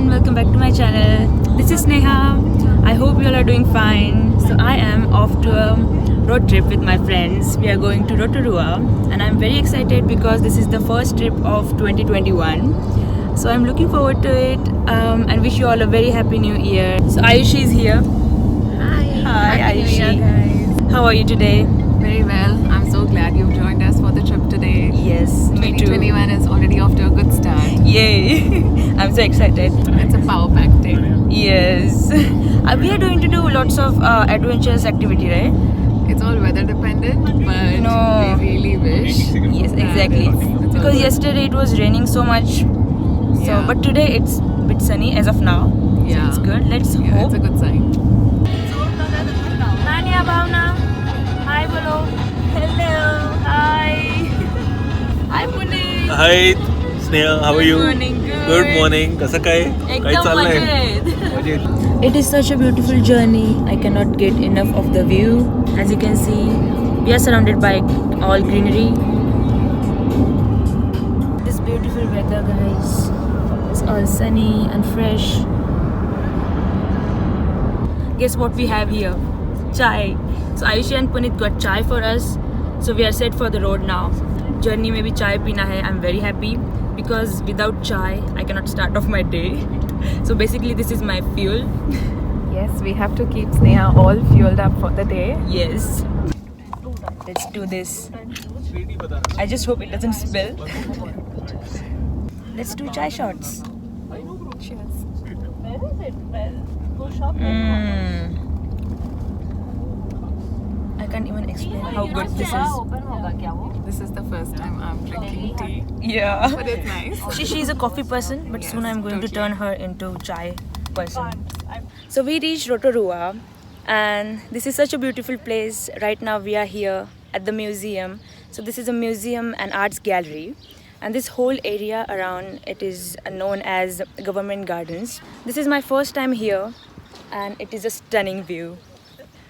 everyone, welcome back to my channel. This is Sneha. I hope you all are doing fine. So I am off to a road trip with my friends. We are going to Rotorua and I'm very excited because this is the first trip of 2021. So I'm looking forward to it and wish you all a very happy new year. So Ayushi is here. Hi. Hi Happy New Year, Ayushi. guys. How are you today? Very well. I'm so glad you've joined us for the trip today. Yes, me too. 2021 is already off to a good start. Yay! I'm so excited. It's a power-packed day. Yes. We are going to do lots of adventurous activity, right? It's all weather dependent, but No. we really wish. Yes, that exactly. it's Because all yesterday it was raining so much. So, Yeah. but today it's a bit sunny as of now. Yeah. So it's good. Let's Yeah, hope. it's a good sign. Nania Bhavna. Hi, bolo. Hello. Hi. Hi, Puneet. Hi Sneha, how are you? Good morning, good. Good morning. कसं काय काय एकदम चाललंय? मजेत. मजेत. It is such a beautiful journey. I cannot get enough of the view. As you can see, we are surrounded by all greenery. This beautiful weather, guys. It's all sunny and fresh. Guess what we have here? Chai. So Ayushi and Puneet got chai for us. So we are set for the road now. Journey में भी चाय पीना है. I'm very happy because without chai I cannot start off my day. So basically this is my fuel. Yes, we have to keep Sneha all fueled up for the day. Yes. Let's do this. I just hope it doesn't spill. Let's do chai shots. Cheers. I can't even explain how good this is. This is the first time I'm drinking tea, Yeah. but it's nice. She's a coffee person, but soon I'm going to totally. turn her into chai person. So we reached Rotorua, and this is such a beautiful place. Right now we are here at the museum. So this is a museum and arts gallery, and this whole area around it is known as Government Gardens. This is my first time here, and it is a stunning view.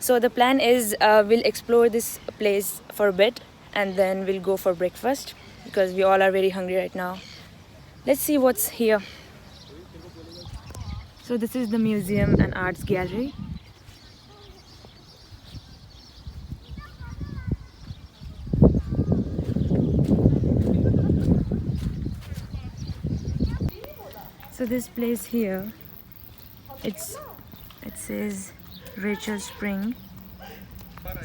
So the plan is we'll explore this place for a bit and then we'll go for breakfast because we all are very hungry right now. Let's see what's here. So this is the museum and arts gallery. So this place here, it says Rachel Spring.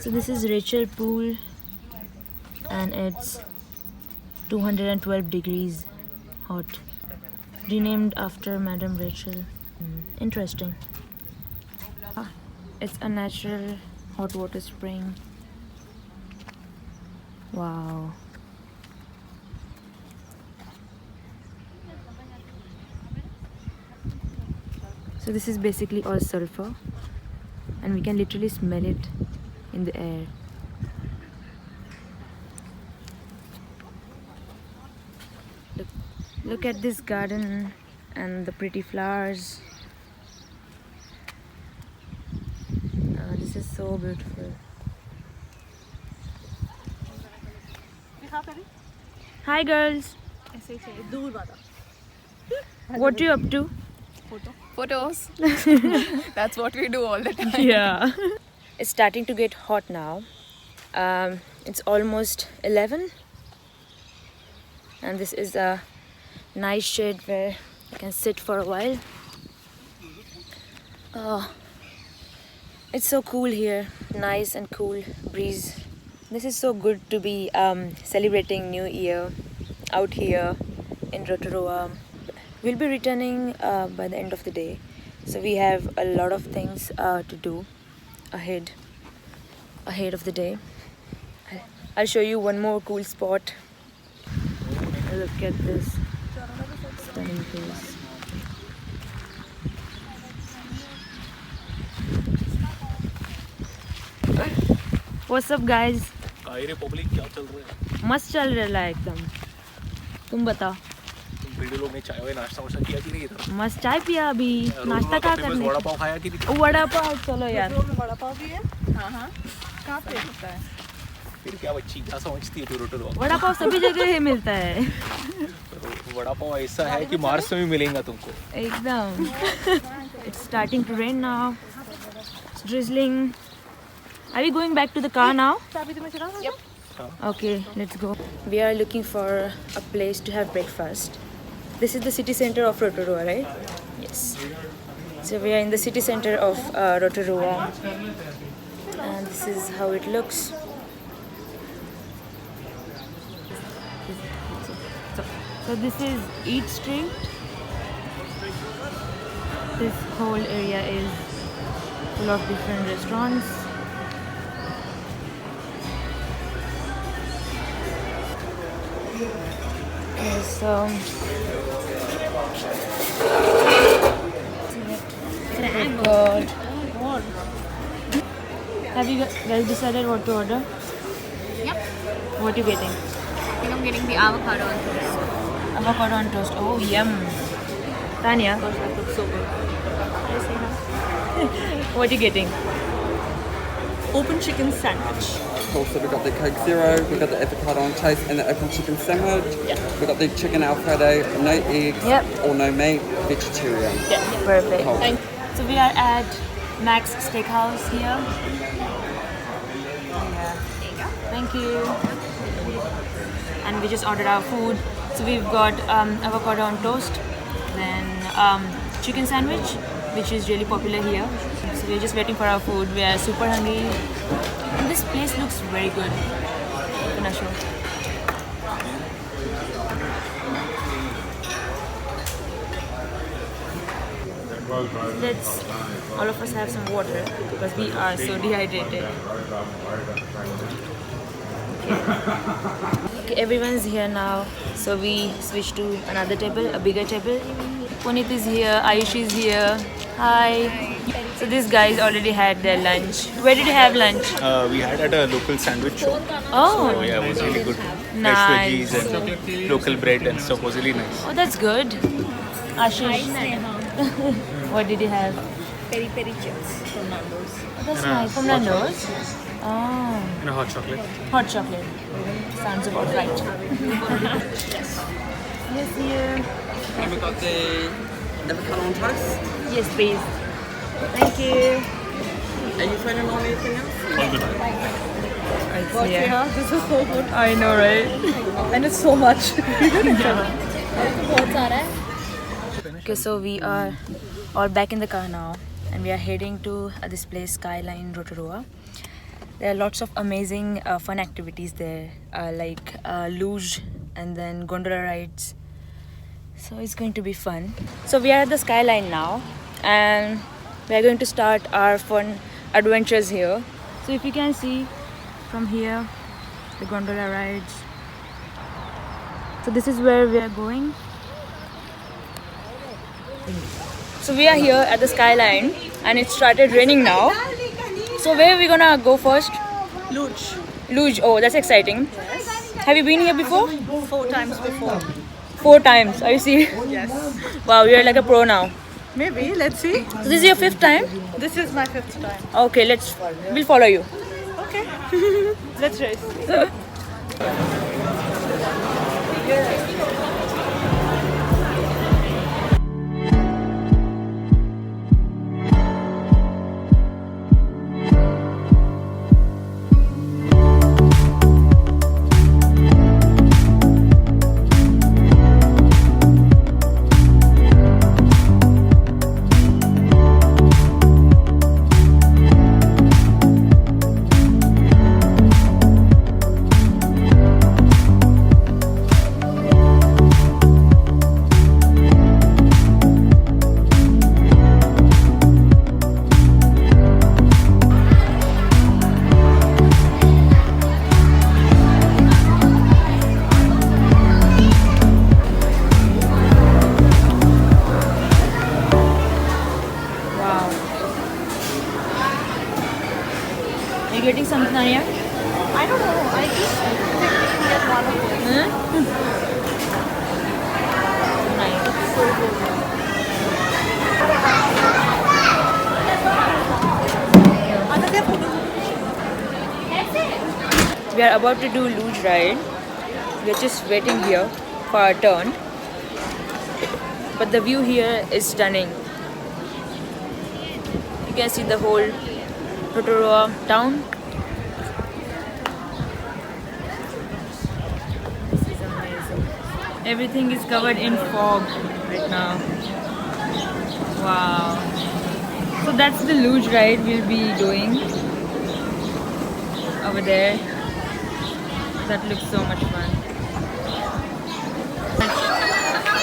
So this is Rachel Pool and it's 212 degrees hot. Renamed after Madam Rachel. Interesting. It's a natural hot water spring. Wow. So this is basically all sulfur and we can literally smell it in the air. Look at this garden and the pretty flowers. This is so beautiful. Hi girls. What are you up to? Photos. That's what we do all the time. Yeah. It's starting to get hot now. It's almost 11 and this is a nice shade where you can sit for a while. Oh, it's so cool here. Nice and cool breeze. This is so good to be celebrating New Year out here in Rotorua. We'll be returning by the end of the day. So we have a lot of things to do ahead of the day. I'll show you one more cool spot. Look at this stunning place. What's up guys? काय रे public, क्या चल रहा है? मस्त चल रहा है एकदम. तुम बताओ. तुम वीडियो लोग ने चाय वाय नाश्ता वाश्ता किया कि नहीं इधर? मस्त चाय पिया अभी. नाश्ता क्या करने? वड़ा पाव खाया कि नहीं? वड़ा पाव. चलो यार. वड़ा पाव भी है. हाँ. कहाँ पे होता है? फिर क्या बच्ची क्या समझती है तू रोटो? वड़ा पाव सभी जगह ही मिलता है. वड़ा पाव ऐसा है कि मार्स में भी मिलेगा तुमको. एकदम. It's starting to rain now. It's drizzling. Are we going back to the car now? Yep. Okay, let's go. We are looking for a place to have breakfast. This is the city center of Rotorua, right? Yes. So we are in the city center of Rotorua, and this is how it looks. So this is Eat Street. This whole area is full of different restaurants. Yes, oh God. Have you guys decided what to order? Yep. What are you getting? I think I'm getting the avocado on toast. Avocado on toast. Oh, yum. Tanya, Gosh, that looks so good. I say that. what are you getting? Open chicken sandwich. Cool, so we've got the Coke Zero, we've got the avocado on toast and the open chicken sandwich. We've got the chicken Alfredo, no eggs Yep. or no meat, vegetarian. Perfect. Cool. So we are at Max Steakhouse here. Yeah. Thank you. And we just ordered our food. So we've got avocado on toast, then chicken sandwich, which is really popular here. So we're just waiting for our food. We are super hungry. And this place looks very good. I'm gonna show. Let's all of us have some water because we are so dehydrated. Okay, everyone's here now, so we switch to another table, a bigger table. Puneet is here, Ayush is here. Hi. So these guys already had their lunch. Where did you have lunch? We had at a local sandwich shop. Oh, So yeah, it was really good. Nice. Fresh veggies and local bread and stuff was really nice. oh, that's good. Ashish, what did you have? Peri peri chips from Nando's. Oh, that's nice. From Nando's? Oh, And a hot chocolate. hot chocolate. Sounds about right. Yes, here. And we've got the avocado on toast. Yes, please. Thank you. Are you feeling on anything else? Yeah. This is so good. I know, right? And it's so much. Okay, so we are all back in the car now, and we are heading to this place, Skyline Rotorua. There are lots of amazing fun activities there, like luge and then gondola rides. So it's going to be fun. So we are at the Skyline now, and we are going to start our fun adventures here. So if you can see from here, the gondola rides. So this is where we are going. So we are here at the Skyline, and it started raining now. So where are we gonna go first? Luge. Luge. Oh, that's exciting. Have you been here before? 4 times before. 4 times. Are you serious? Yes. Wow, you're like a pro now. Maybe. Let's see. So this is your 5th time? This is my 5th time. Okay, we'll follow you. Okay. Let's race. Wow. Are you getting something, Anya? I don't know. I just think we can get one of those. Nice. We are about to do luge ride. We are just waiting here for our turn. but the view here is stunning. You can see the whole Rotorua town. This is amazing. Everything is covered in fog right now. Wow. So that's the luge ride we'll be doing over there. That looks so much fun.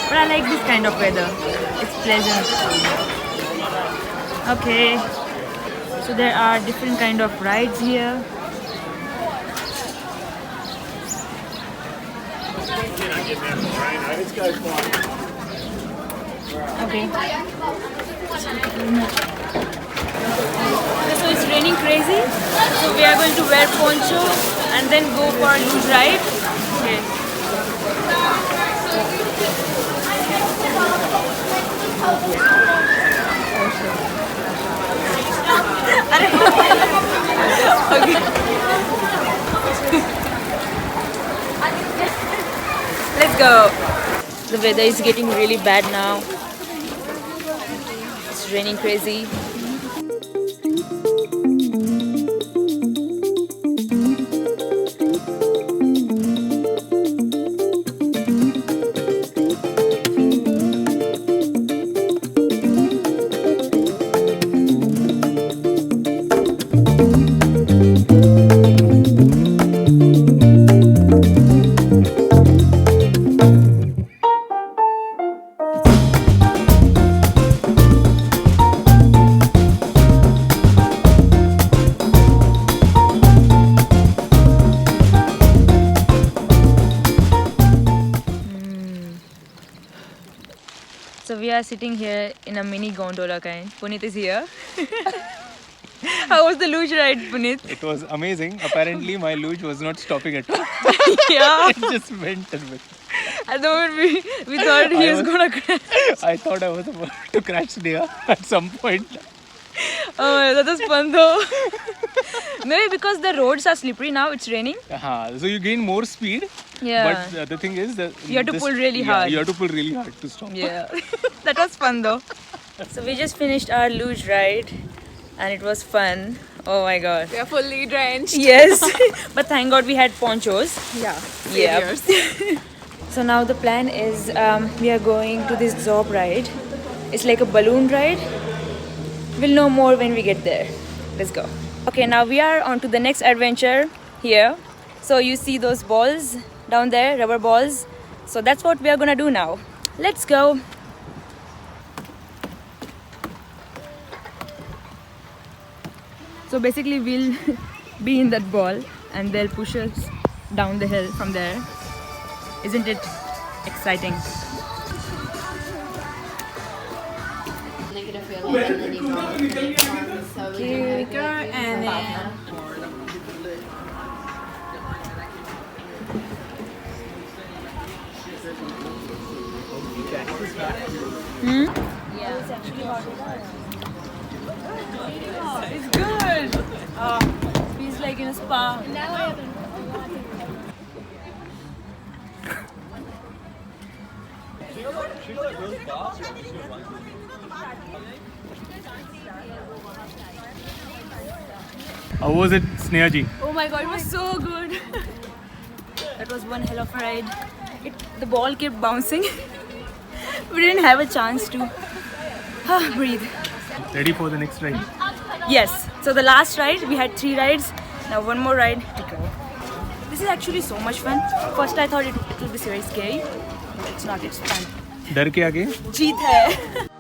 But I like this kind of weather. It's pleasant. Okay. So there are different kind of rides here. Okay. So it's raining crazy. So we are going to wear poncho and then go for a luge ride. Okay. Okay. Let's go. The weather is getting really bad now. It's raining crazy. So we are sitting here in a mini gondola kind. Puneet is here. How was the luge ride, Puneet? It was amazing. Apparently, my luge was not stopping at all. Yeah. It just went and went. At the moment we thought he was gonna crash. I thought I was about to crash there at some point. Oh, that was fun though. Maybe because the roads are slippery now, it's raining. So you gain more speed. Yeah. But the thing is that You have to pull really hard. You have to pull really hard to stop. Yeah. That was fun though. So we just finished our luge ride and it was fun. Oh my god. We are fully drenched. Yes. But thank god we had ponchos. Yeah. Yeah. So now the plan is we are going to this Zob ride. It's like a balloon ride. We'll know more when we get there. Let's go. Okay, now we are on to the next adventure here. So you see those balls down there, rubber balls. So that's what we are gonna do now. Let's go. So basically we'll be in that ball and they'll push us down the hill from there. Isn't it exciting? Kicker and then Yeah, it's actually it's good. It feels like in a spa. How was it, Snehaji? Oh my god, it was so good. That was one hell of a ride. The ball kept bouncing. We didn't have a chance to breathe. Ready for the next ride? Yes, so the last ride, we had 3 rides. Now one more ride to go. This is actually so much fun. First I thought it would be very scary. But it's not, it's fun. डर के आगे जीत है.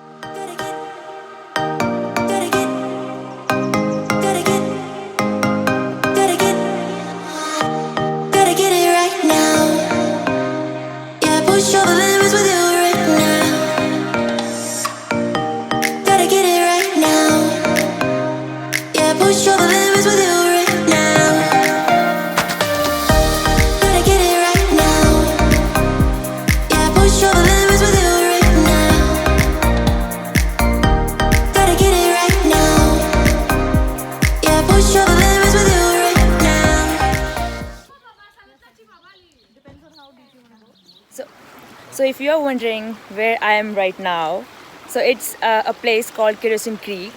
So if you are wondering where I am right now, so it's a place called Kerosene Creek,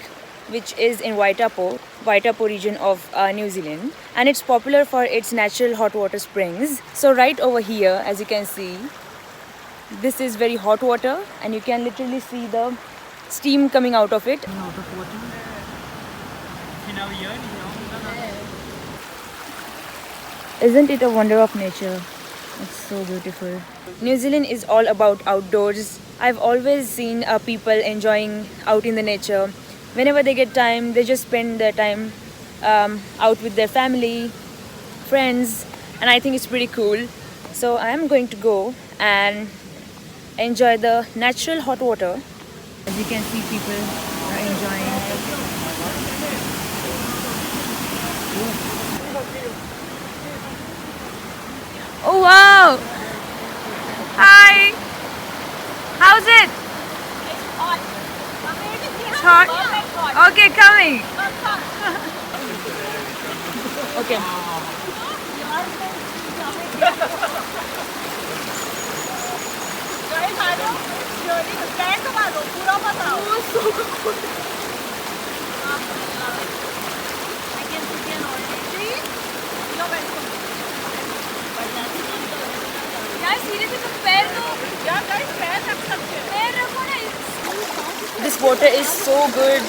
which is in Waitapo region of New Zealand, and it's popular for its natural hot water springs. So right over here, as you can see, this is very hot water, and you can literally see the steam coming out of it. Isn't it a wonder of nature? It's so beautiful. New Zealand is all about outdoors. I've always seen people enjoying out in the nature. Whenever they get time, they just spend their time out with their family, friends, and I think it's pretty cool. So I'm going to go and enjoy the natural hot water. As you can see, people are enjoying. Oh wow! Hi! How's it? It's hot. Okay, coming. Okay. This water is so good.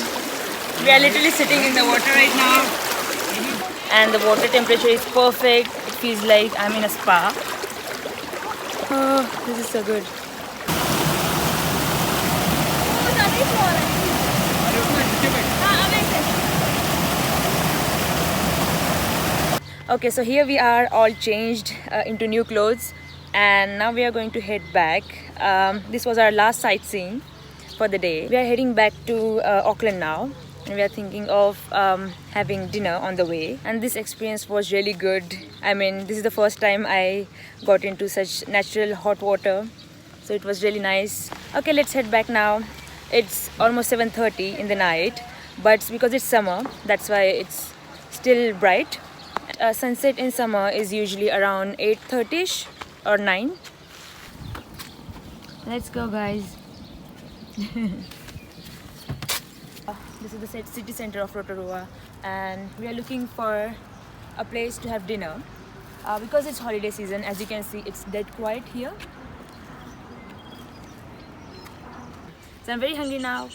We are literally sitting in the water right now, and the water temperature is perfect. It feels like I'm in a spa. Oh, this is so good. Okay, so here we are all changed into new clothes, and now we are going to head back. This was our last sightseeing for the day. We are heading back to Auckland now, and we are thinking of having dinner on the way. And this experience was really good. I mean, this is the first time I got into such natural hot water, so it was really nice. Okay, let's head back now. It's almost 7:30 in the night, but because it's summer, that's why it's still bright. Sunset in summer is usually around 8:30ish or 9. Let's go, guys. This is the city center of Rotorua, and we are looking for a place to have dinner because it's holiday season. As you can see, it's dead quiet here. So I'm very hungry now,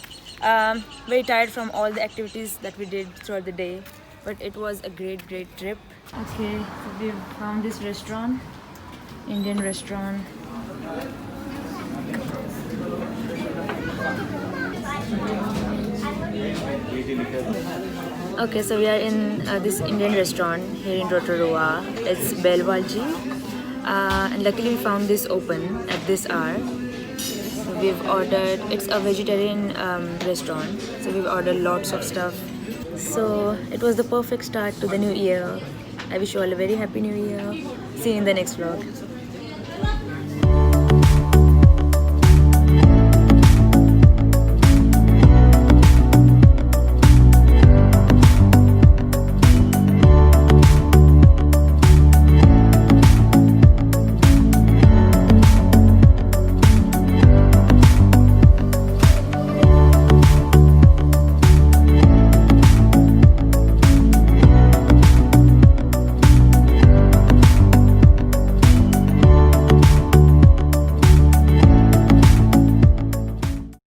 very tired from all the activities that we did throughout the day, but it was a great trip. Okay, so we've found this restaurant, Indian restaurant. Okay, so we are in this Indian restaurant here in Rotorua. It's Belwalji, and luckily we found this open at this hour. So we've ordered, it's a vegetarian restaurant, so we've ordered lots of stuff. So it was the perfect start to the new year. I wish you all a very happy new year. See you in the next vlog.